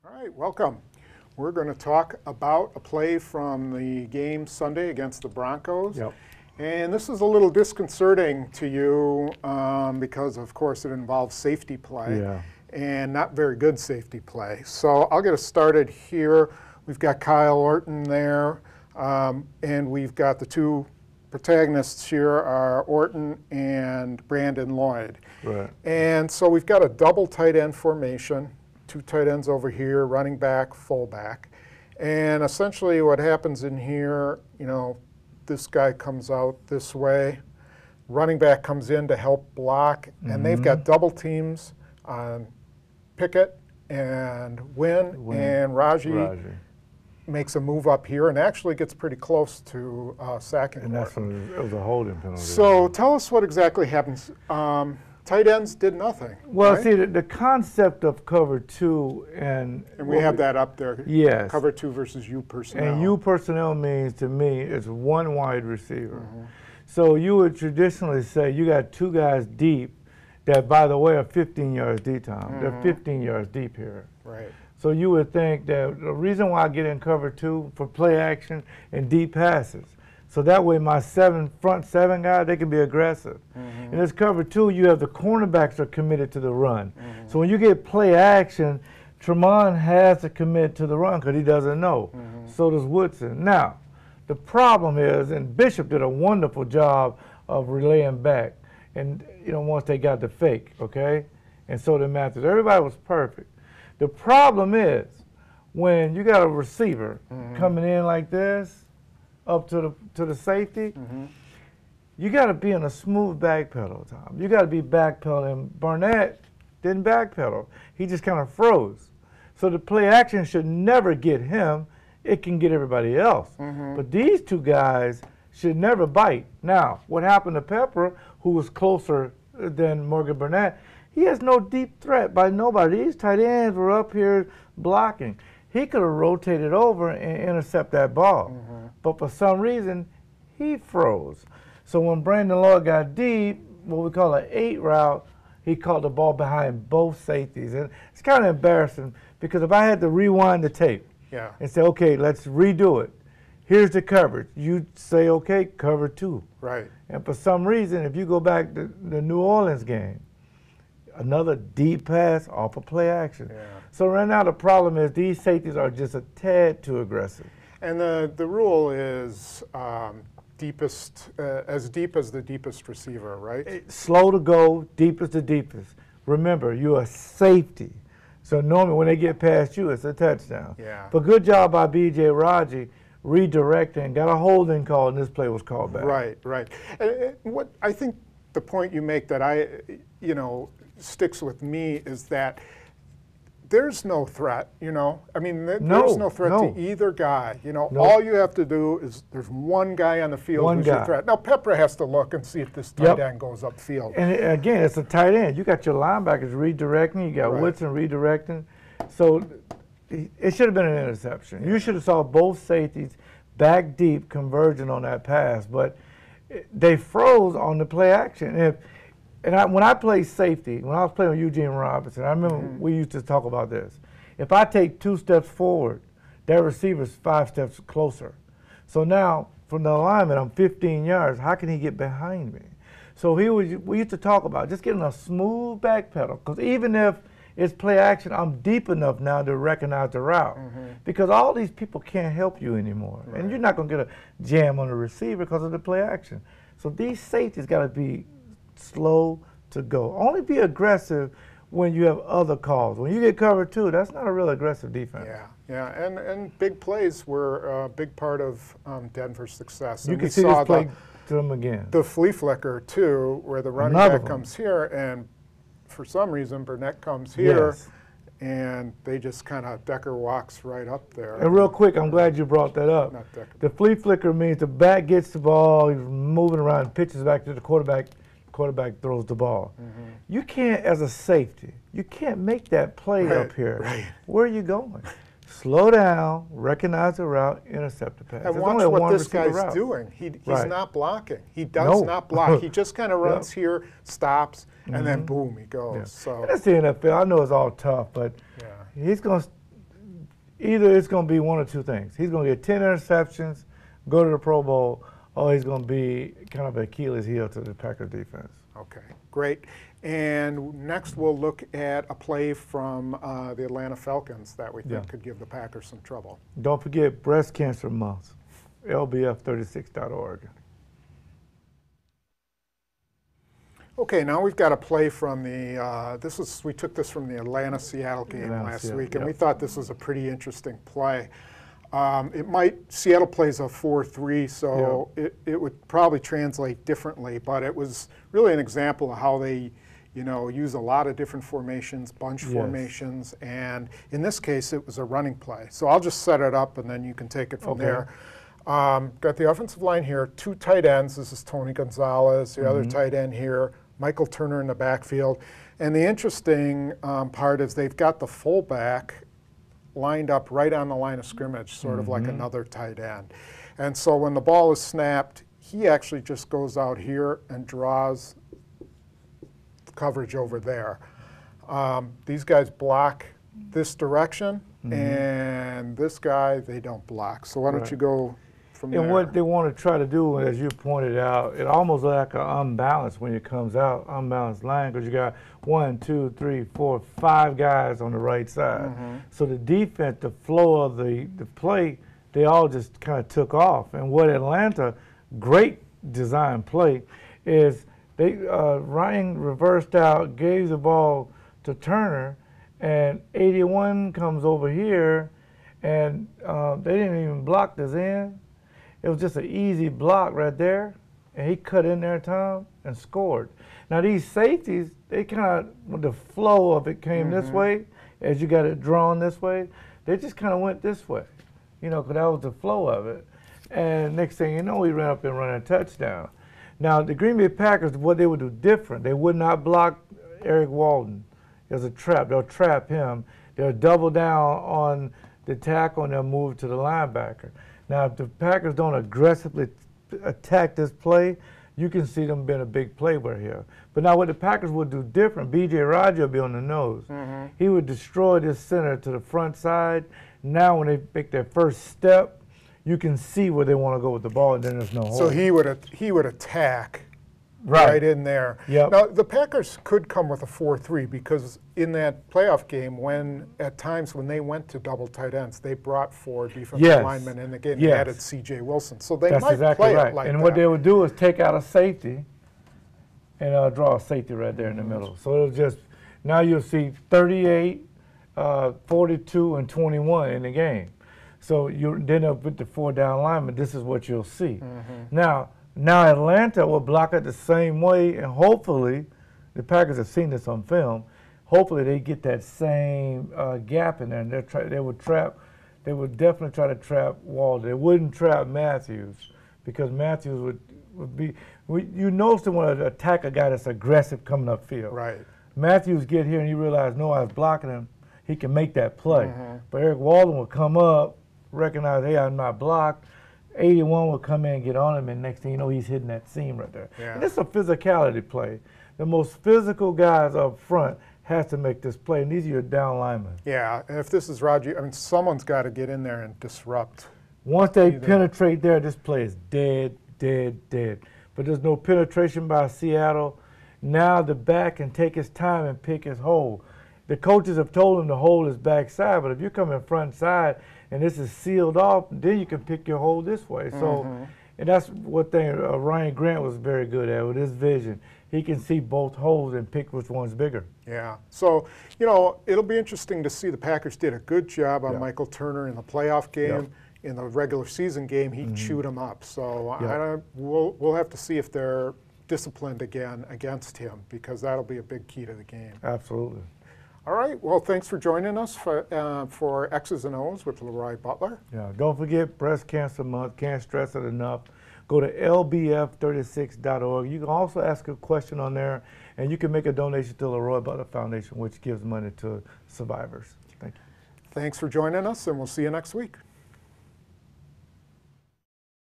All right, welcome. We're going to talk about a play from the game Sunday against the Broncos. Yep. And this is a little disconcerting to you because, of course, it involves safety play. Yeah. And not very good safety play. So I'll get us started here. We've got Kyle Orton there, and we've got the two protagonists here are Orton and Brandon Lloyd. Right. And so we've got a double tight end formation, two tight ends over here, running back, fullback. And essentially what happens in here, you know, this guy comes out this way, running back comes in to help block, and they've got double teams on Pickett and Wynn, and Raji makes a move up here and actually gets pretty close to sacking. And that's when it was a holding penalty. So tell us what exactly happens. Tight ends did nothing. Well, right? see, the concept of cover two and we have that up there. Yes. Cover two versus U personnel. And U personnel means to me it's one wide receiver. So you would traditionally say you got two guys deep that, by the way, are 15 yards deep, Tom. They're 15 yards deep here. Right. So you would think that the reason why I get in cover two for play action and deep passes, so that way my front seven guys, they can be aggressive. In this cover two, you have the cornerbacks are committed to the run. So when you get play action, Tremont has to commit to the run because he doesn't know. So does Woodson. Now, the problem is, and Bishop did a wonderful job of relaying back, and you know, once they got the fake, okay? And so did Matthews. Everybody was perfect. The problem is when you got a receiver coming in like this, up to the safety, you got to be in a smooth backpedal, Tom. You got to be backpedaling. Barnett didn't backpedal. He just kind of froze. So the play action should never get him. It can get everybody else. But these two guys should never bite. Now, what happened to Pepper, who was closer than Morgan Burnett, he has no deep threat by nobody. These tight ends were up here blocking. He could have rotated over and intercept that ball. But for some reason, he froze. So when Brandon Lloyd got deep, what we call an 8 route, he caught the ball behind both safeties. And it's kind of embarrassing because if I had to rewind the tape and say, okay, let's redo it. Here's the coverage. You say, okay, cover two. Right. And for some reason, if you go back to the New Orleans game, another deep pass off of play action. So right now the problem is these safeties are just a tad too aggressive. And the rule is deepest, as deep as the deepest receiver, right? Slow to go, deepest to deepest. Remember, you're a safety. So normally when they get past you, it's a touchdown. But good job by B.J. Raji redirecting, got a holding call, and this play was called back. Right, right. And what I think the point you make that sticks with me is that there's no threat, you know. I mean, there's no threat to either guy. You know, all you have to do is there's one guy on the field who's your threat. Now, Pepper has to look and see if this tight end goes upfield. And again, it's a tight end. You got your linebackers redirecting. You got Woodson redirecting. So it should have been an interception. You should have saw both safeties back deep converging on that pass. But they froze on the play action. When I played safety, when I was playing with Eugene Robinson, I remember we used to talk about this. If I take 2 steps forward, that receiver's 5 steps closer. So now, from the alignment, I'm 15 yards. How can he get behind me? So we used to talk about just getting a smooth back pedal, because even if it's play action, I'm deep enough now to recognize the route. Because all these people can't help you anymore. And you're not going to get a jam on the receiver because of the play action. So these safeties got to be slow to go. Only be aggressive when you have other calls. When you get covered two, that's not a real aggressive defense. Yeah, and big plays were a big part of Denver's success. You and can see this play to them again. The flea flicker too, where the running back comes here, and for some reason Burnett comes here, and they just kind of, Decker walks right up there. And real quick, I'm glad you brought that up. Not Decker. The flea flicker means the back gets the ball, he's moving around, pitches back to the quarterback throws the ball. You can't, as a safety, you can't make that play up here. Where are you going? slow down, recognize the route, intercept the pass. And There's watch only a what one this receiver guy's route. doing. He's Right. not blocking. He does No. not block. He just kind of runs Yep. here, stops, and then boom, he goes. Yeah. So And that's the NFL. I know it's all tough, but yeah. he's going to, either it's going to be one or two things. He's going to get 10 interceptions, go to the Pro Bowl, or he's going to be kind of Achilles heel to the Packers defense. Okay, great. And next we'll look at a play from the Atlanta Falcons that we think could give the Packers some trouble. Don't forget Breast Cancer Month, lbf36.org. Okay, now we've got a play from the, we took this from the Atlanta-Seattle game last week, and we thought this was a pretty interesting play. Seattle plays a 4-3, so it would probably translate differently, but it was really an example of how they, use a lot of different formations, bunch formations, and in this case, it was a running play. So I'll just set it up, and then you can take it from there. Got the offensive line here, two tight ends. This is Tony Gonzalez, the other tight end here, Michael Turner in the backfield. And the interesting part is they've got the fullback lined up right on the line of scrimmage, sort of like another tight end. And so when the ball is snapped, he actually just goes out here and draws coverage over there. These guys block this direction, and this guy, they don't block. So why don't you go from there? And what they want to try to do, as you pointed out, it almost like an unbalanced when it comes out, unbalanced line, because you got 1, 2, 3, 4, 5 guys on the right side. So the defense, the flow of the play, they all just kind of took off. And what Atlanta, great design play, is Ryan reversed out, gave the ball to Turner, and 81 comes over here, and they didn't even block this end. It was just an easy block right there, and he cut in there, Tom, and scored. Now these safeties, they kind of, the flow of it came this way, as you got it drawn this way, they just kind of went this way, because that was the flow of it. And next thing you know, he ran up and ran a touchdown. Now the Green Bay Packers, what they would do different, they would not block Eric Walden. There's a trap, they'll trap him. They'll double down on the tackle and they'll move to the linebacker. Now, if the Packers don't aggressively attack this play, you can see them being a big playboy here. But now what the Packers would do different, B.J. Rodgers will be on the nose. He would destroy this center to the front side. Now when they make their first step, you can see where they want to go with the ball, and then there's no hole. So he would attack right in there. Now, the Packers could come with a 4-3 because in that playoff game, at times when they went to double tight ends, they brought 4 defensive linemen in the game and added C.J. Wilson. So they might play it like that. And what they would do is take out a safety and draw a safety right there in the middle. So it'll just, now you'll see 38, 42, and 21 in the game. So you then up with the 4 down linemen, this is what you'll see. Now Atlanta will block it the same way, and hopefully, the Packers have seen this on film, hopefully they get that same gap in there, and they would definitely try to trap Walden. They wouldn't trap Matthews, because Matthews would be, you notice they want to attack a guy that's aggressive coming upfield. Right. Matthews get here and you realize, no, I was blocking him, he can make that play. But Eric Walden will come up, recognize, hey, I'm not blocked. 81 will come in and get on him, and next thing you know, he's hitting that seam right there. And it's a physicality play. The most physical guys up front has to make this play, and these are your down linemen. Yeah, and if this is Roger, I mean, someone's got to get in there and disrupt. Once they penetrate there, this play is dead, dead, dead. But there's no penetration by Seattle. Now the back can take his time and pick his hole. The coaches have told him to hold his backside, but if you come in front side and this is sealed off, then you can pick your hole this way. So, and that's what Ryan Grant was very good at with his vision. He can see both holes and pick which one's bigger. Yeah. So, it'll be interesting to see. The Packers did a good job on Michael Turner in the playoff game. In the regular season game, he chewed him up. So we'll have to see if they're disciplined again against him, because that'll be a big key to the game. Absolutely. All right. Well, thanks for joining us for X's and O's with LeRoy Butler. Yeah. Don't forget Breast Cancer Month. Can't stress it enough. Go to lbf36.org. You can also ask a question on there, and you can make a donation to LeRoy Butler Foundation, which gives money to survivors. Thank you. Thanks for joining us, and we'll see you next week.